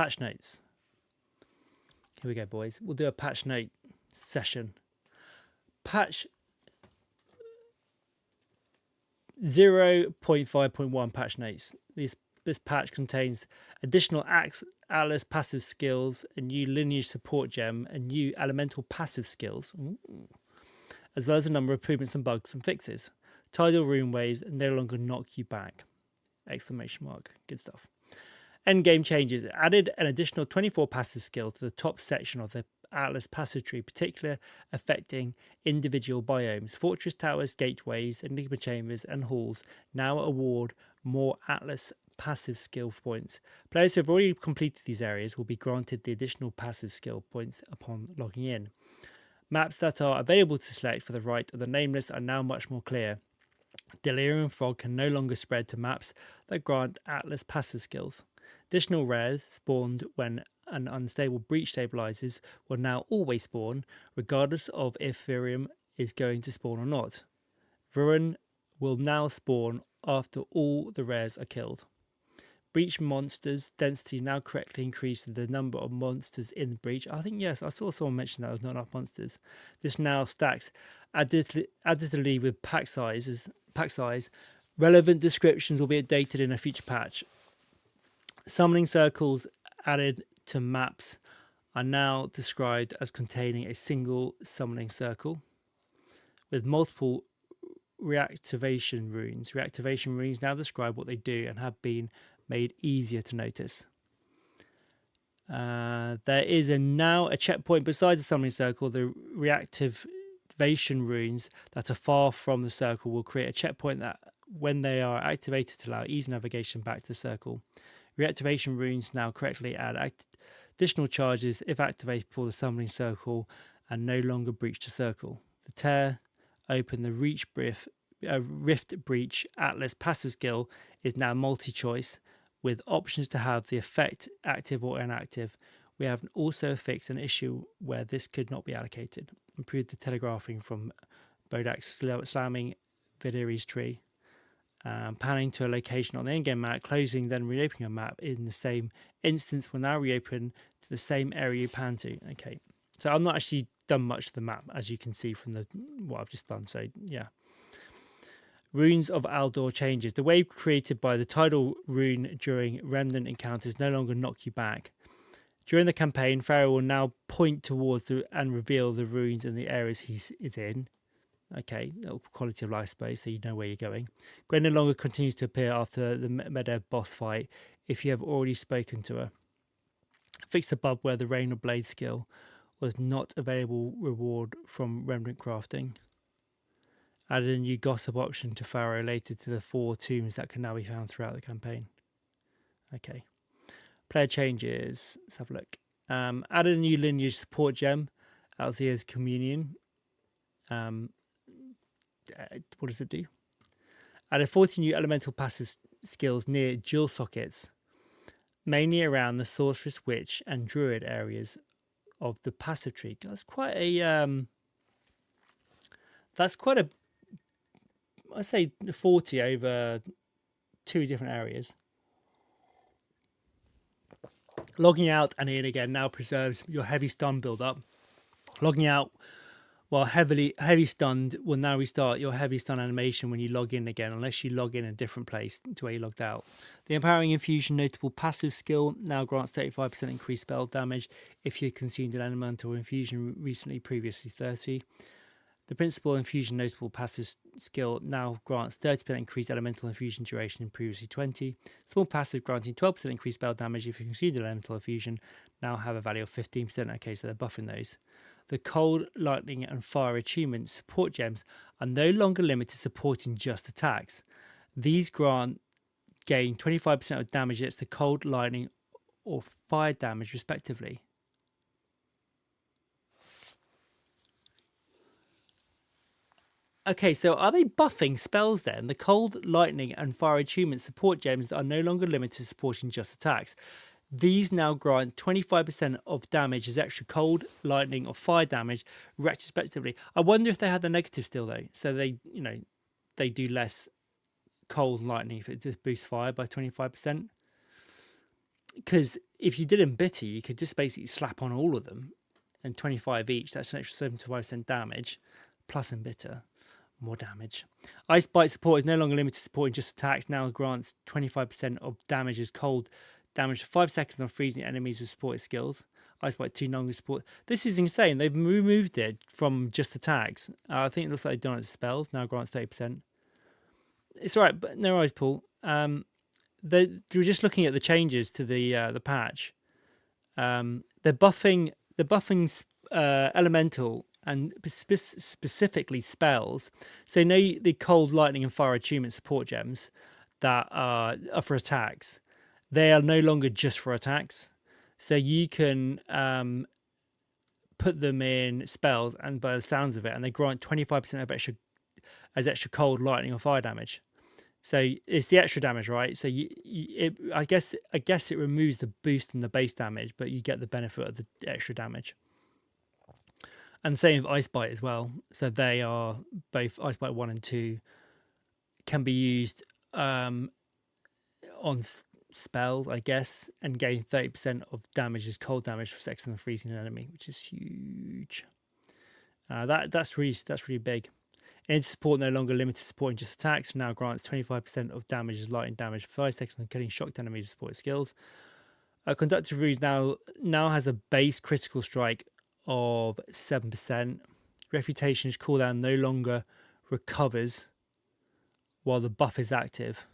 patch notes. Here we go, boys. We'll do a patch note session. Patch 0.5.1 patch notes. This patch contains additional Atlas passive skills, a new lineage support gem, and new elemental passive skills, as well as a number of improvements and bugs and fixes. Tidal rune waves no longer knock you back! Exclamation mark. Good stuff. Endgame changes. Added an additional 24 passive skills to the top section of the Atlas passive tree, particularly affecting individual biomes. Fortress towers, gateways, enigma chambers, and halls now award more Atlas passive skill points. Players who have already completed these areas will be granted the additional passive skill points upon logging in. Maps that are available to select for the right of the nameless are now much more clear. Delirium Fog can no longer spread to maps that grant Atlas passive skills. Additional rares spawned when an unstable breach stabilizes will now always spawn, regardless of if Virium is going to spawn or not. Virion will now spawn after all the rares are killed. Breach monsters density now correctly increases the number of monsters in the breach. I think, yes, I saw someone mention that there was not enough monsters. This now stacks additively with pack size. Relevant descriptions will be updated in a future patch. Summoning circles added to maps are now described as containing a single summoning circle with multiple reactivation runes. Reactivation runes now describe what they do and have been made easier to notice. There is now a checkpoint beside the summoning circle. The reactivation runes that are far from the circle will create a checkpoint that, when they are activated, to allow easy navigation back to the circle. Reactivation runes now correctly add additional charges if activated before the summoning circle and no longer breach the circle. The tear open the rift breach Atlas passive skill is now multi-choice with options to have the effect active or inactive. We have also fixed an issue where this could not be allocated. Improved the telegraphing from Bodak slamming Vidiri's tree. Panning to a location on the endgame map, closing, then reopening a map in the same instance will now reopen to the same area you pan to. Okay, so I've not actually done much of the map, as you can see from what I've just done. So yeah. Runes of Aldor changes. The wave created by the tidal rune during remnant encounters no longer knock you back. During the campaign, Pharaoh will now point towards and reveal the runes in the areas he is in. Okay, quality of life space, so you know where you're going. Gwen no longer continues to appear after the Medev boss fight if you have already spoken to her. Fixed a bug where the Rain of Blade skill was not available reward from remnant crafting. Added a new gossip option to Pharaoh related to the 4 tombs that can now be found throughout the campaign. Okay. Player changes. Let's have a look. Added a new lineage support gem, Alzea's Communion. What does it do? Added 40 new elemental passive skills near dual sockets, mainly around the sorceress, witch, and druid areas of the passive tree. That's quite a I say 40 over 2 different areas. Logging out and in again now preserves your heavy stun build up. Logging out while heavy stunned will now restart your heavy stun animation when you log in again, unless you log in a different place to where you logged out. The Empowering Infusion notable passive skill now grants 35% increased spell damage if you consumed an elemental infusion recently, previously 30. The Principal Infusion notable passive skill now grants 30% increased elemental infusion duration, previously 20. Small passive granting 12% increased spell damage if you consumed an elemental infusion now have a value of 15%. Okay, so they're buffing those. The Cold, Lightning and Fire achievement support gems are no longer limited to supporting just attacks. These gain 25% of damage against the cold, lightning or fire damage respectively. Okay, so are they buffing spells then? The Cold, Lightning and Fire achievement support gems that are no longer limited to supporting just attacks. These now grant 25% of damage as extra cold, lightning, or fire damage, retrospectively. I wonder if they had the negative still though. So they do less cold and lightning if it just boosts fire by 25%. Because if you did in bitter, you could just basically slap on all of them, and 25 each. That's an extra 75% damage, plus in bitter, more damage. Ice Bite support is no longer limited to supporting just attacks. Now grants 25% of damage as cold damage for 5 seconds on freezing enemies with supported skills. Ice Bite 2 longer support. This is insane. They've removed it from just attacks. I think it looks like they've done it to spells. Now grants 30%. It's all right, but no worries, Paul. We're just looking at the changes to the patch. They're buffing elemental and specifically spells. So the cold, lightning, and fire attunement support gems that are for attacks. They are no longer just for attacks. So you can put them in spells, and by the sounds of it, and they grant 25% of extra cold, lightning, or fire damage. So it's the extra damage, right? So I guess it removes the boost and the base damage, but you get the benefit of the extra damage. And the same with Ice Bite as well. So they are both Ice Bite 1 and 2 can be used on spells, I guess, and gain 30% of damage as cold damage for seconds and freezing an enemy, which is huge. That's really big. Energy support no longer limited to supporting just attacks. Now grants 25% of damage as lightning damage for 5 seconds on killing shocked enemies with supported skills. Conductive Ruse now has a base critical strike of 7%. Refutation's cooldown no longer recovers while the buff is active.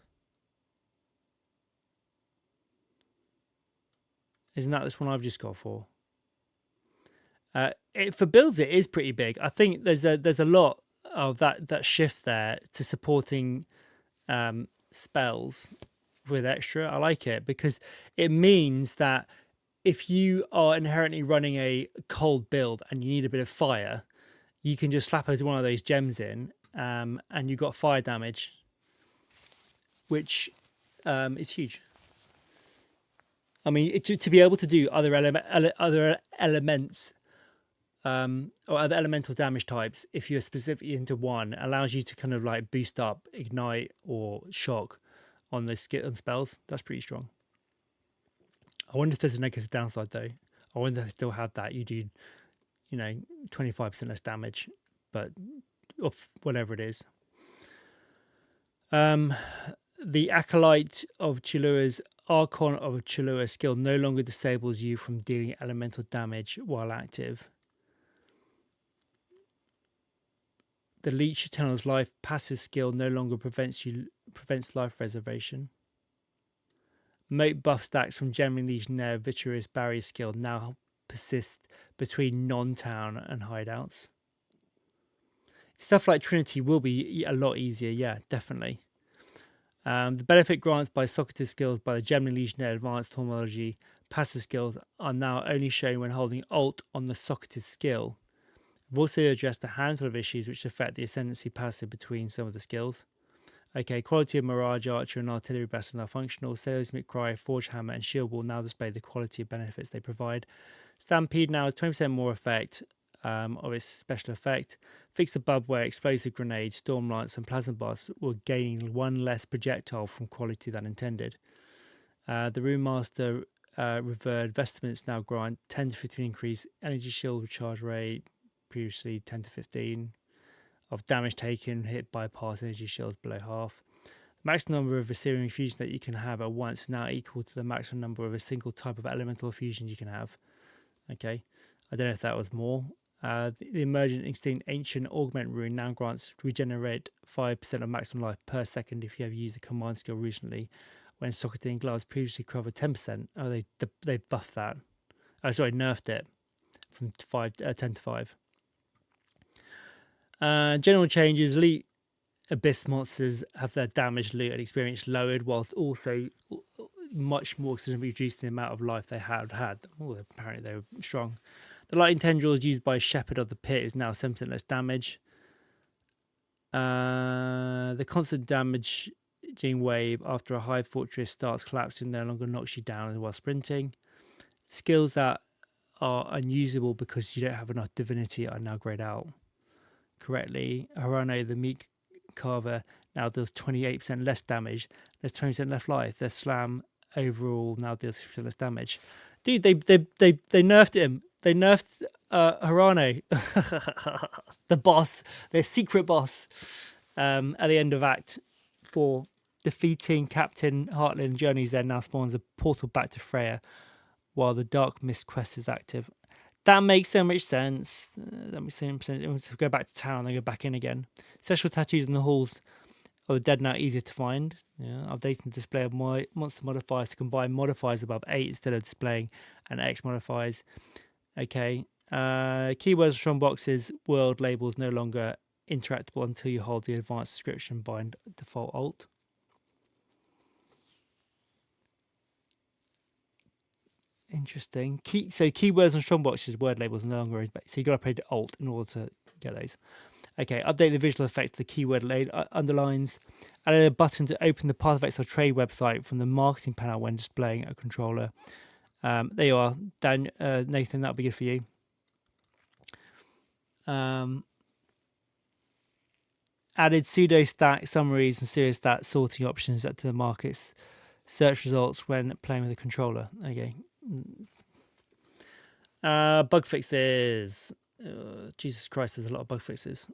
Isn't that this one I've just got for? For builds, it is pretty big. I think there's a lot of that shift there to supporting spells with extra. I like it because it means that if you are inherently running a cold build and you need a bit of fire, you can just slap one of those gems in, and you've got fire damage, which is huge. I mean, to be able to do other elements or other elemental damage types, if you're specifically into one, allows you to kind of like boost up, ignite, or shock on those spells. That's pretty strong. I wonder if there's a negative downside though. I wonder if they still have that. You do, 25% less damage, but of whatever it is. The Acolyte of Chilua's Archon of Chilua skill no longer disables you from dealing elemental damage while active. The Leech Eternal's Life passive skill no longer prevents life reservation. Moat buff stacks from Gemini Legionnaire Vitreous Barrier skill now persist between non-town and hideouts. Stuff like Trinity will be a lot easier, yeah, definitely. The benefit grants by Socrates skills by the Gemini Legionnaire Advanced Hormology passive skills are now only shown when holding Alt on the Socrates skill. We've also addressed a handful of issues which affect the ascendancy passive between some of the skills. Okay, quality of Mirage Archer and Artillery Blast are now functional. Seismic Cry, Forge Hammer, and Shield will now display the quality of benefits they provide. Stampede now has 20% more effect of its special effect. Fix the bug where explosive grenades, storm lance, and plasma blasts were gaining one less projectile from quality than intended. The Rune Master Revered Vestments now grant 10 to 15 increase energy shield recharge rate, previously 10 to 15. Of damage taken, hit bypass energy shields below half. The maximum number of Assyrian infusions that you can have at once is now equal to the maximum number of a single type of elemental infusion you can have. Okay, I don't know if that was more. The Emergent Extinct Ancient Augment Rune now grants regenerate 5% of maximum life per second if you have used a command skill recently, when Socrates and Gloves previously covered 10%. Oh, they buffed that. Oh, sorry, nerfed it from 10 to 5. General changes: elite abyss monsters have their damage, loot, and experience lowered, whilst also much more significantly reducing the amount of life they had. Oh, apparently they were strong. The lightning tendrils used by Shepherd of the Pit is now 7% less damage. The constant damaging wave after a high fortress starts collapsing no longer knocks you down while sprinting. Skills that are unusable because you don't have enough divinity are now grayed out correctly. Harano the Meek Carver now does 28% less damage. There's 20% less life. Their slam overall now deals 50% less damage. Dude, they nerfed him. They nerfed Harane, the boss, their secret boss, at the end of Act 4. Defeating Captain Heartland Journeys then now spawns a portal back to Freya while the Dark Mist quest is active. That makes so much sense. That makes so much sense. Once we go back to town, they go back in again. Special tattoos in the halls of the dead now easier to find. Yeah, updating the display of monster modifiers to combine modifiers above 8 instead of displaying an X modifiers. Okay. Keywords, strong boxes, world labels no longer interactable until you hold the advanced description by default alt. Interesting. So keywords and strong boxes, word labels no longer. So you got to play the alt in order to get those. Okay. Update the visual effects of the keyword underlines. Added a button to open the Path of Exile trade website from the marketing panel when displaying a controller. There you are, Dan. Nathan, that'll be good for you. Added pseudo stat summaries and serious stat sorting options to the market's search results when playing with a controller. Okay. Bug fixes. Jesus Christ, there's a lot of bug fixes.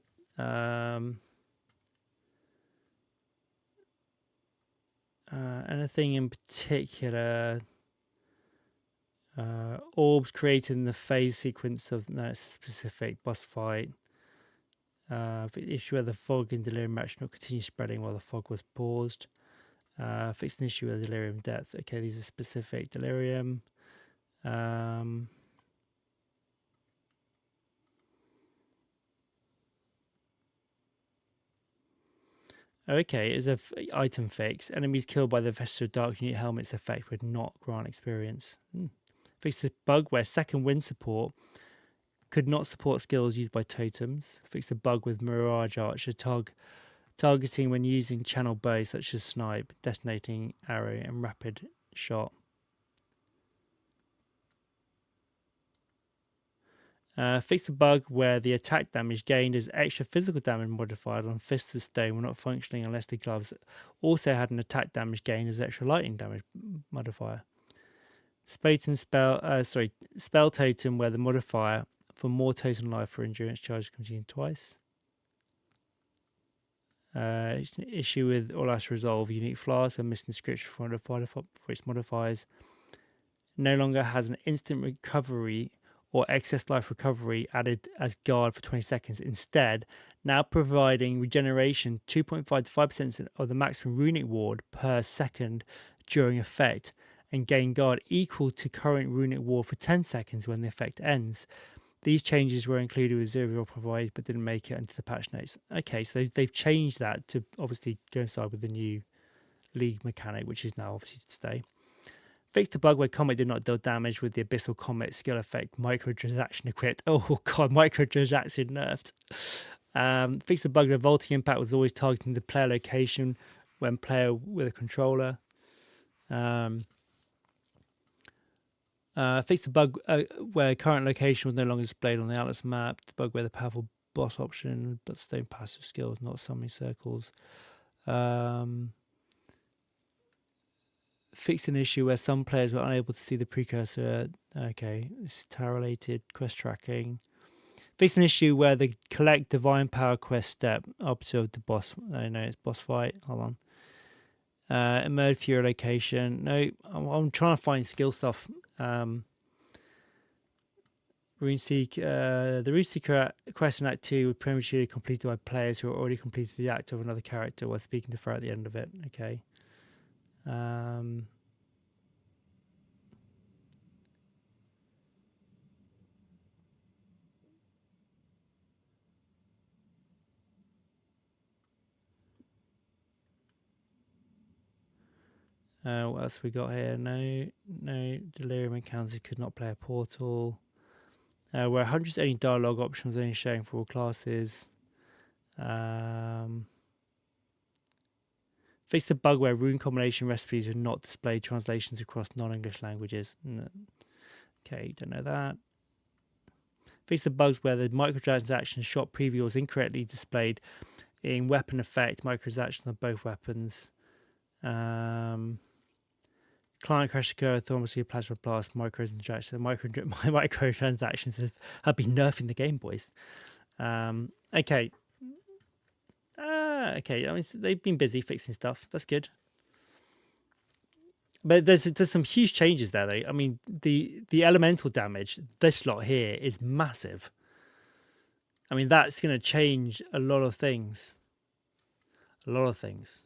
Anything in particular? Orbs created in the phase sequence of a specific boss fight. Issue where the fog in delirium action will continue spreading while the fog was paused. Fixed an issue with delirium depth. Okay, these are specific delirium. Okay, as an item fix, enemies killed by the Vesture Dark Unit helmet's effect would not grant experience. Fix the bug where second wind support could not support skills used by totems. Fix the bug with Mirage Archer targeting when using channel bows such as snipe, detonating arrow, and rapid shot. Fix the bug where the attack damage gained as extra physical damage modifier on fists of stone were not functioning unless the gloves also had an attack damage gained as extra lightning damage modifier. Spell totem where the modifier for more totem life for endurance charge continued twice. Issue with All Last Resolve unique flaws when missing description for its modifiers. No longer has an instant recovery or excess life recovery added as guard for 20 seconds. Instead, now providing regeneration 2.5 to 5% of the maximum runic ward per second during effect, and gain guard equal to current runic ward for 10 seconds when the effect ends. These changes were included with Zero provided but didn't make it into the patch notes. Okay, so they've changed that to obviously coincide with the new league mechanic, which is now obviously to stay. Fixed the bug where Comet did not deal damage with the Abyssal Comet skill effect microtransaction equipped. Oh god, microtransaction nerfed. Fixed the bug where Vaulting Impact was always targeting the player location when player with a controller. Fixed the bug where current location was no longer displayed on the Atlas map. The bug where the powerful boss option but stone passive skills, not summoning circles. Fixed an issue where some players were unable to see the precursor. Okay, this is tower related quest tracking. Fixed an issue where the collect divine power quest step up to the boss. No, it's boss fight. Hold on. Emerge Fury location. No, I'm trying to find skill stuff. RuneSeek. The RuneSeeker quest in Act 2 was prematurely completed by players who already completed the act of another character while speaking to Freya at the end of it. Okay. What else we got here? No delirium encounters could not play a portal. Where 100's only dialogue option was only showing for all classes. Fixed the bug where rune combination recipes would not display translations across non-English languages. No. Okay, don't know that. Fixed the bugs where the microtransaction shot preview was incorrectly displayed in weapon effect microtransactions on both weapons. Client crash occur, Thaumacy, Plasma Blast, microtransactions have been nerfing the Game Boys. Okay. Okay. I mean, they've been busy fixing stuff. That's good. But there's some huge changes there, though. I mean, the elemental damage, this lot here is massive. I mean, that's going to change a lot of things. A lot of things.